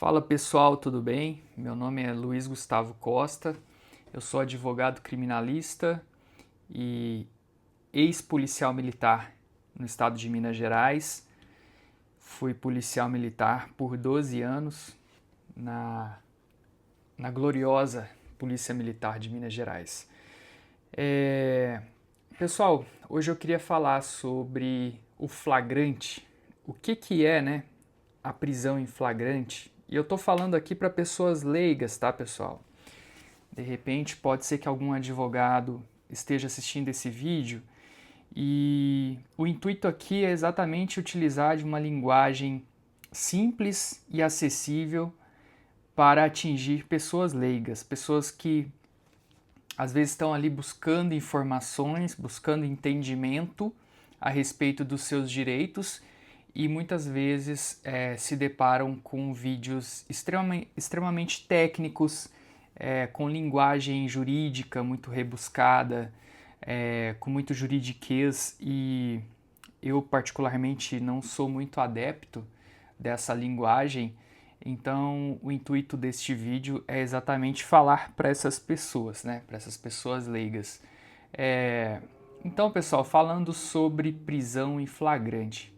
Fala pessoal, tudo bem? Meu nome é Luiz Gustavo Costa, eu sou advogado criminalista e ex-policial militar no estado de Minas Gerais. Fui policial militar por 12 anos na gloriosa Polícia Militar de Minas Gerais. Pessoal, hoje eu queria falar sobre o flagrante. O que é, né, a prisão em flagrante? E eu tô falando aqui para pessoas leigas, tá, pessoal? De repente, pode ser que algum advogado esteja assistindo esse vídeo e o intuito aqui é exatamente utilizar de uma linguagem simples e acessível para atingir pessoas leigas, pessoas que às vezes estão ali buscando informações, buscando entendimento a respeito dos seus direitos e muitas vezes se deparam com vídeos extremamente técnicos, com linguagem jurídica muito rebuscada, com muito juridiquês, e eu particularmente não sou muito adepto dessa linguagem. Então o intuito deste vídeo é exatamente falar para essas pessoas, né, para essas pessoas leigas. Então, pessoal, falando sobre prisão em flagrante.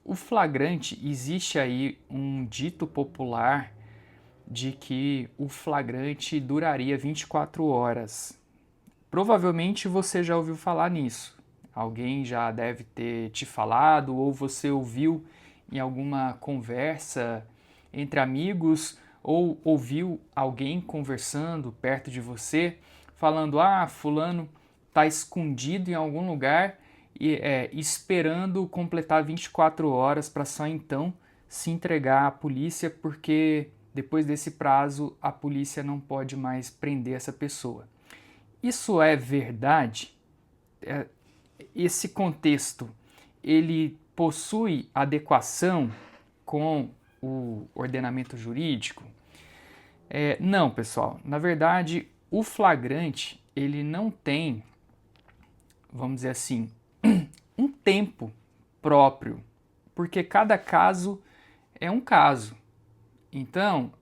O flagrante, existe aí um dito popular de que o flagrante duraria 24 horas. Provavelmente você já ouviu falar nisso. Alguém já deve ter te falado ou você ouviu em alguma conversa entre amigos ou ouviu alguém conversando perto de você falando: fulano está escondido em algum lugar esperando completar 24 horas para só então se entregar à polícia, porque depois desse prazo a polícia não pode mais prender essa pessoa. Isso é verdade? Esse contexto, ele possui adequação com o ordenamento jurídico? Não, pessoal. Na verdade, o flagrante, ele não tem, vamos dizer assim, um tempo próprio, porque cada caso é um caso. Então,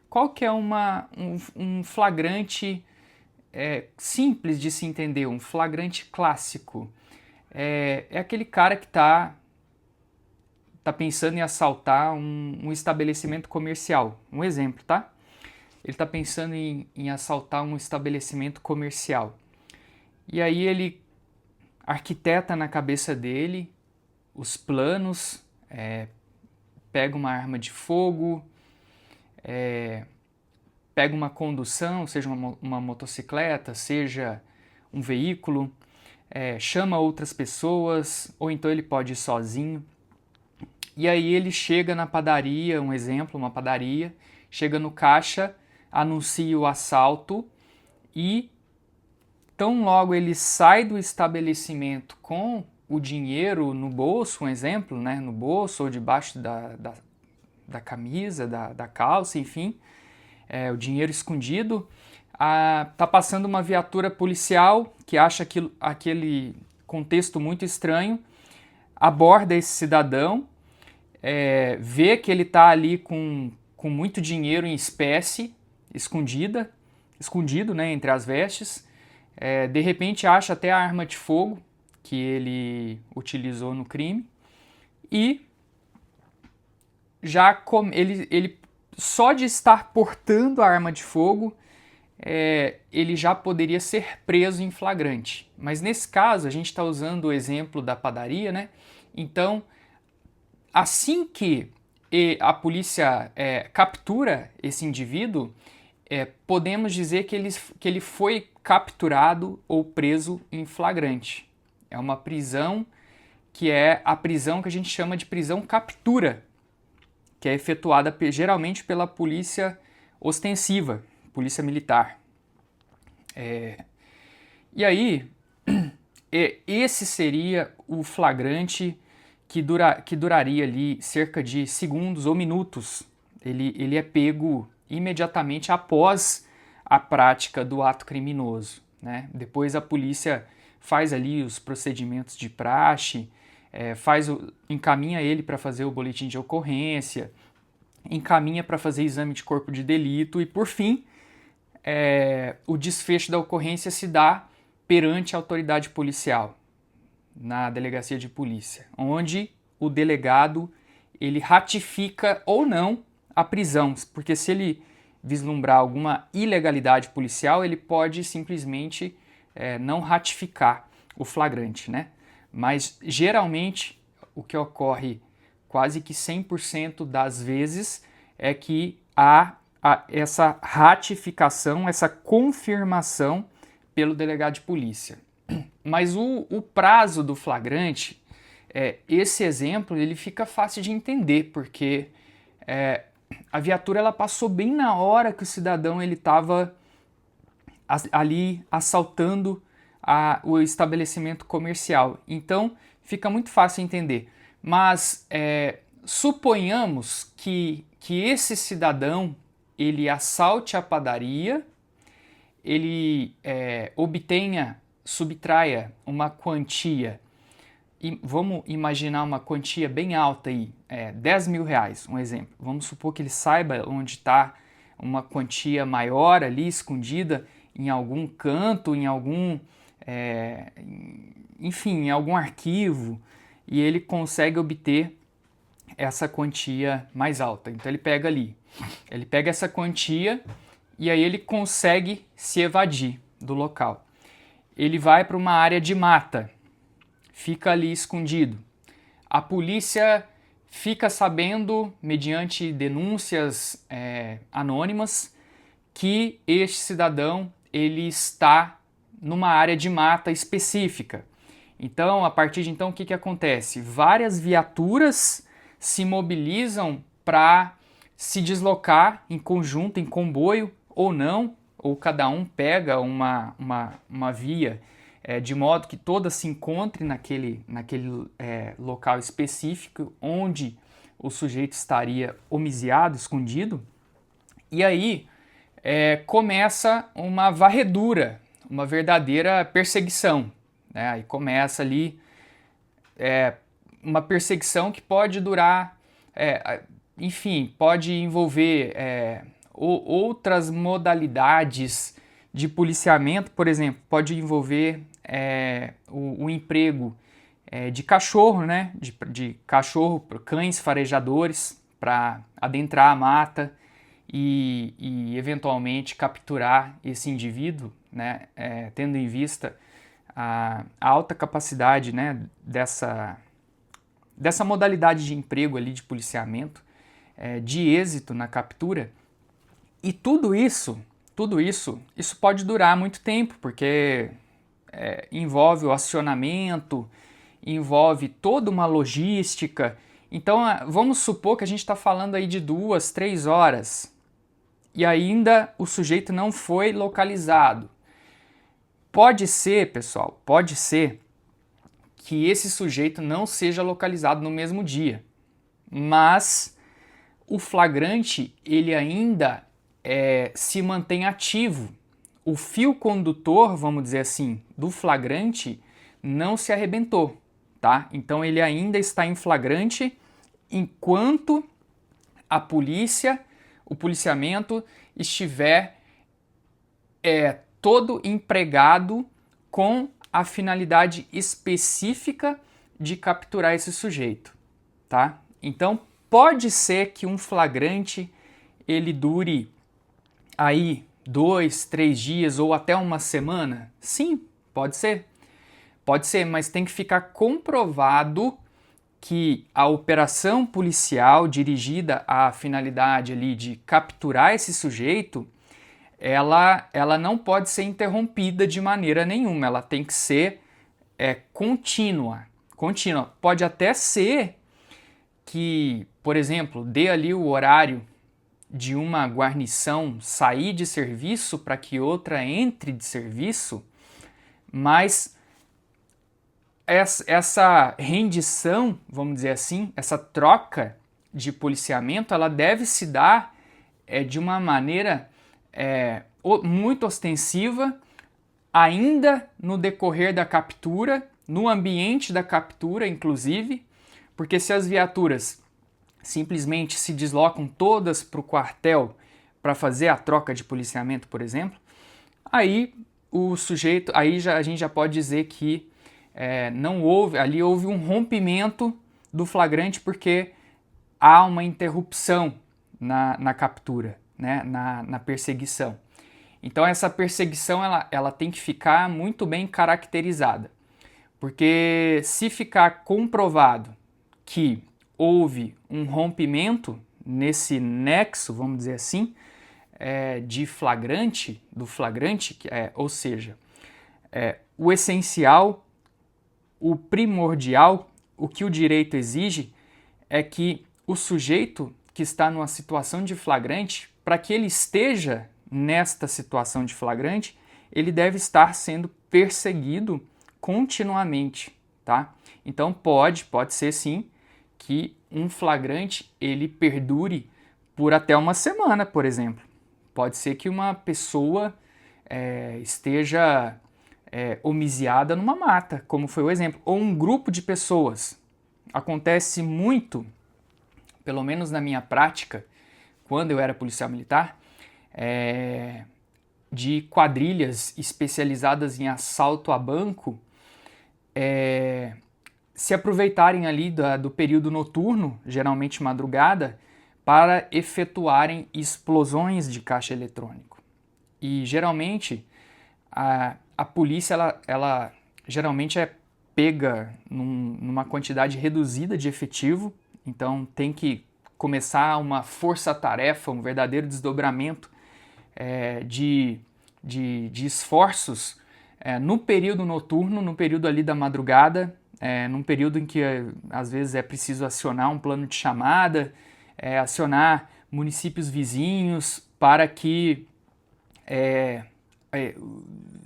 qual que é um flagrante simples de se entender, um flagrante clássico? É aquele cara que tá pensando em assaltar um estabelecimento comercial. Um exemplo, tá? Ele está pensando em assaltar um estabelecimento comercial. E aí ele arquiteta na cabeça dele os planos, pega uma arma de fogo, pega uma condução, seja uma motocicleta, seja um veículo, chama outras pessoas, ou então ele pode ir sozinho. E aí ele chega na padaria, um exemplo, uma padaria, chega no caixa, anuncia o assalto e tão logo ele sai do estabelecimento com o dinheiro no bolso, um exemplo, né, no bolso ou debaixo da camisa, da calça, enfim, o dinheiro escondido, tá passando uma viatura policial que acha aquele contexto muito estranho, aborda esse cidadão, vê que ele está ali com muito dinheiro em espécie, escondido, né, entre as vestes. De repente acha até a arma de fogo que ele utilizou no crime e ele só de estar portando a arma de fogo ele já poderia ser preso em flagrante. Mas nesse caso a gente está usando o exemplo da padaria, né? Então, assim que a polícia captura esse indivíduo, podemos dizer que ele foi capturado ou preso em flagrante. É uma prisão que é a prisão que a gente chama de prisão captura, que é efetuada geralmente pela polícia ostensiva, polícia militar. E aí, esse seria o flagrante que duraria ali cerca de segundos ou minutos. Ele é pego imediatamente após a prática do ato criminoso, né? Depois a polícia faz ali os procedimentos de praxe, encaminha ele para fazer o boletim de ocorrência, encaminha para fazer exame de corpo de delito e, por fim, o desfecho da ocorrência se dá perante a autoridade policial, na delegacia de polícia, onde o delegado ele ratifica ou não a prisão, porque se ele vislumbrar alguma ilegalidade policial, ele pode simplesmente não ratificar o flagrante, né? Mas geralmente o que ocorre quase que 100% das vezes é que há essa ratificação, essa confirmação pelo delegado de polícia. Mas o prazo do flagrante, esse exemplo, ele fica fácil de entender, porque a viatura ela passou bem na hora que o cidadão estava ali assaltando o estabelecimento comercial. Então, fica muito fácil entender. Mas suponhamos que esse cidadão ele assalte a padaria, ele subtraia uma quantia, e vamos imaginar uma quantia bem alta aí, 10 mil reais, um exemplo. Vamos supor que ele saiba onde está uma quantia maior ali, escondida em algum canto, em algum, enfim, em algum arquivo, e ele consegue obter essa quantia mais alta. Então ele pega essa quantia e aí ele consegue se evadir do local. Ele vai para uma área de mata, fica ali escondido. A polícia fica sabendo, mediante denúncias anônimas, que este cidadão ele está numa área de mata específica. Então, a partir de então, o que acontece? Várias viaturas se mobilizam para se deslocar em conjunto, em comboio ou não, ou cada um pega uma via de modo que todas se encontrem naquele local específico onde o sujeito estaria homiziado, escondido. E aí começa uma varredura, uma verdadeira perseguição, né? Aí começa ali uma perseguição que pode durar, enfim, pode envolver outras modalidades de policiamento, por exemplo, pode envolver o emprego de cachorro, né? De cachorro, cães farejadores para adentrar a mata e eventualmente capturar esse indivíduo, né? Tendo em vista a alta capacidade, né, dessa modalidade de emprego ali de policiamento, de êxito na captura. E tudo isso pode durar muito tempo, porque envolve o acionamento, envolve toda uma logística. Então vamos supor que a gente está falando aí de 2, 3 horas e ainda o sujeito não foi localizado. Pode ser, pessoal, pode ser que esse sujeito não seja localizado no mesmo dia, mas o flagrante ele ainda se mantém ativo. O fio condutor, vamos dizer assim, do flagrante não se arrebentou, tá? Então ele ainda está em flagrante enquanto a polícia, o policiamento estiver todo empregado com a finalidade específica de capturar esse sujeito, tá? Então pode ser que um flagrante ele dure aí 2, 3 dias ou até uma semana? Sim, pode ser. Pode ser, mas tem que ficar comprovado que a operação policial dirigida à finalidade ali de capturar esse sujeito, ela não pode ser interrompida de maneira nenhuma, ela tem que ser contínua. Pode até ser que, por exemplo, dê ali o horário de uma guarnição sair de serviço para que outra entre de serviço, mas essa rendição, vamos dizer assim, essa troca de policiamento, ela deve se dar de uma maneira muito ostensiva, ainda no decorrer da captura no ambiente da captura, inclusive, porque se as viaturas simplesmente se deslocam todas para o quartel para fazer a troca de policiamento, por exemplo, aí o sujeito, a gente já pode dizer que não houve, ali houve um rompimento do flagrante porque há uma interrupção na captura, né, na perseguição. Então essa perseguição ela tem que ficar muito bem caracterizada, porque se ficar comprovado que houve um rompimento nesse nexo, vamos dizer assim, do flagrante, ou seja, o essencial, o primordial, o que o direito exige é que o sujeito que está numa situação de flagrante, para que ele esteja nesta situação de flagrante, ele deve estar sendo perseguido continuamente, tá? Então pode ser sim que um flagrante ele perdure por até uma semana, por exemplo. Pode ser que uma pessoa esteja homiziada numa mata, como foi o exemplo, ou um grupo de pessoas. Acontece muito, pelo menos na minha prática, quando eu era policial militar, de quadrilhas especializadas em assalto a banco se aproveitarem ali do período noturno, geralmente madrugada, para efetuarem explosões de caixa eletrônico. E geralmente a polícia ela geralmente é pega numa quantidade reduzida de efetivo, então tem que começar uma força-tarefa, um verdadeiro desdobramento de esforços no período noturno, no período ali da madrugada, num período em que às vezes é preciso acionar um plano de chamada, acionar municípios vizinhos para que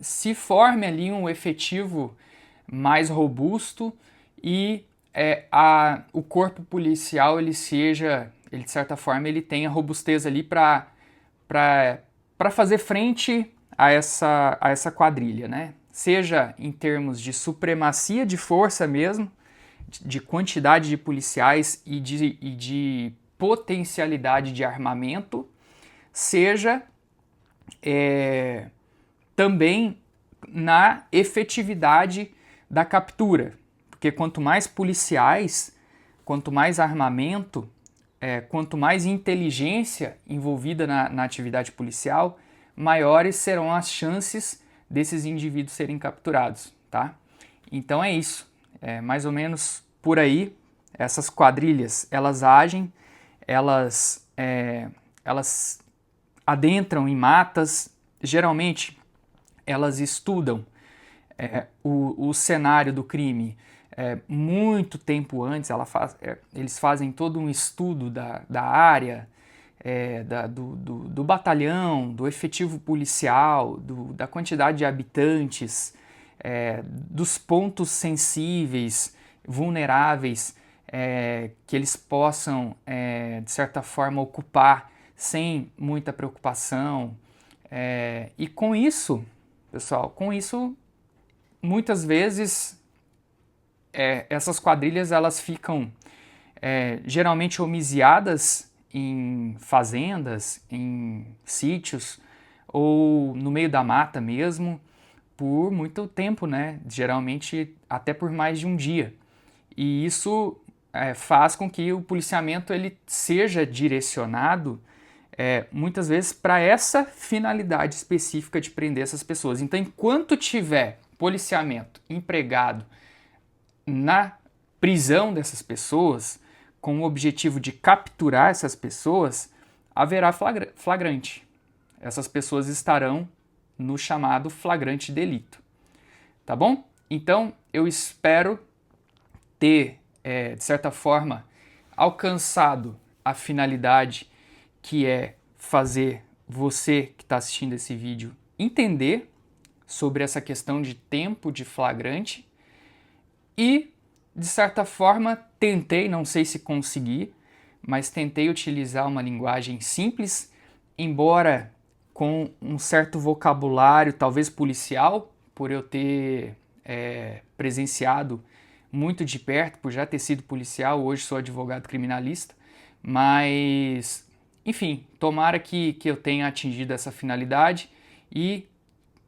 se forme ali um efetivo mais robusto e o corpo policial ele de certa forma, ele tenha robustez ali para fazer frente a essa quadrilha, né? Seja em termos de supremacia de força mesmo, de quantidade de policiais e de potencialidade de armamento, seja também na efetividade da captura, porque quanto mais policiais, quanto mais armamento, quanto mais inteligência envolvida na atividade policial, maiores serão as chances desses indivíduos serem capturados, tá? Então é isso, mais ou menos por aí. Essas quadrilhas, elas agem, elas adentram em matas, geralmente elas estudam o cenário do crime muito tempo antes, eles fazem todo um estudo da área, do batalhão, do efetivo policial, da quantidade de habitantes, dos pontos sensíveis, vulneráveis, que eles possam, de certa forma, ocupar sem muita preocupação. E com isso, pessoal, muitas vezes essas quadrilhas elas ficam geralmente homiziadas em fazendas, em sítios ou no meio da mata mesmo por muito tempo, né? Geralmente até por mais de um dia. E isso faz com que o policiamento ele seja direcionado muitas vezes para essa finalidade específica de prender essas pessoas. Então, enquanto tiver policiamento empregado na prisão dessas pessoas, com o objetivo de capturar essas pessoas, haverá flagrante. Essas pessoas estarão no chamado flagrante delito. Tá bom? Então, eu espero ter, de certa forma, alcançado a finalidade que é fazer você que está assistindo esse vídeo entender sobre essa questão de tempo de flagrante e, de certa forma, tentei, não sei se consegui, mas tentei utilizar uma linguagem simples, embora com um certo vocabulário, talvez policial, por eu ter presenciado muito de perto, por já ter sido policial, hoje sou advogado criminalista, mas, enfim, tomara que eu tenha atingido essa finalidade e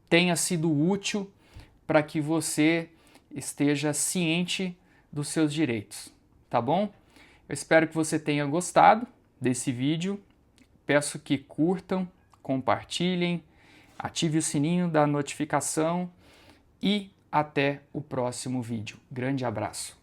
tenha sido útil para que você esteja ciente dos seus direitos, tá bom? Eu espero que você tenha gostado desse vídeo, peço que curtam, compartilhem, ative o sininho da notificação e até o próximo vídeo. Grande abraço!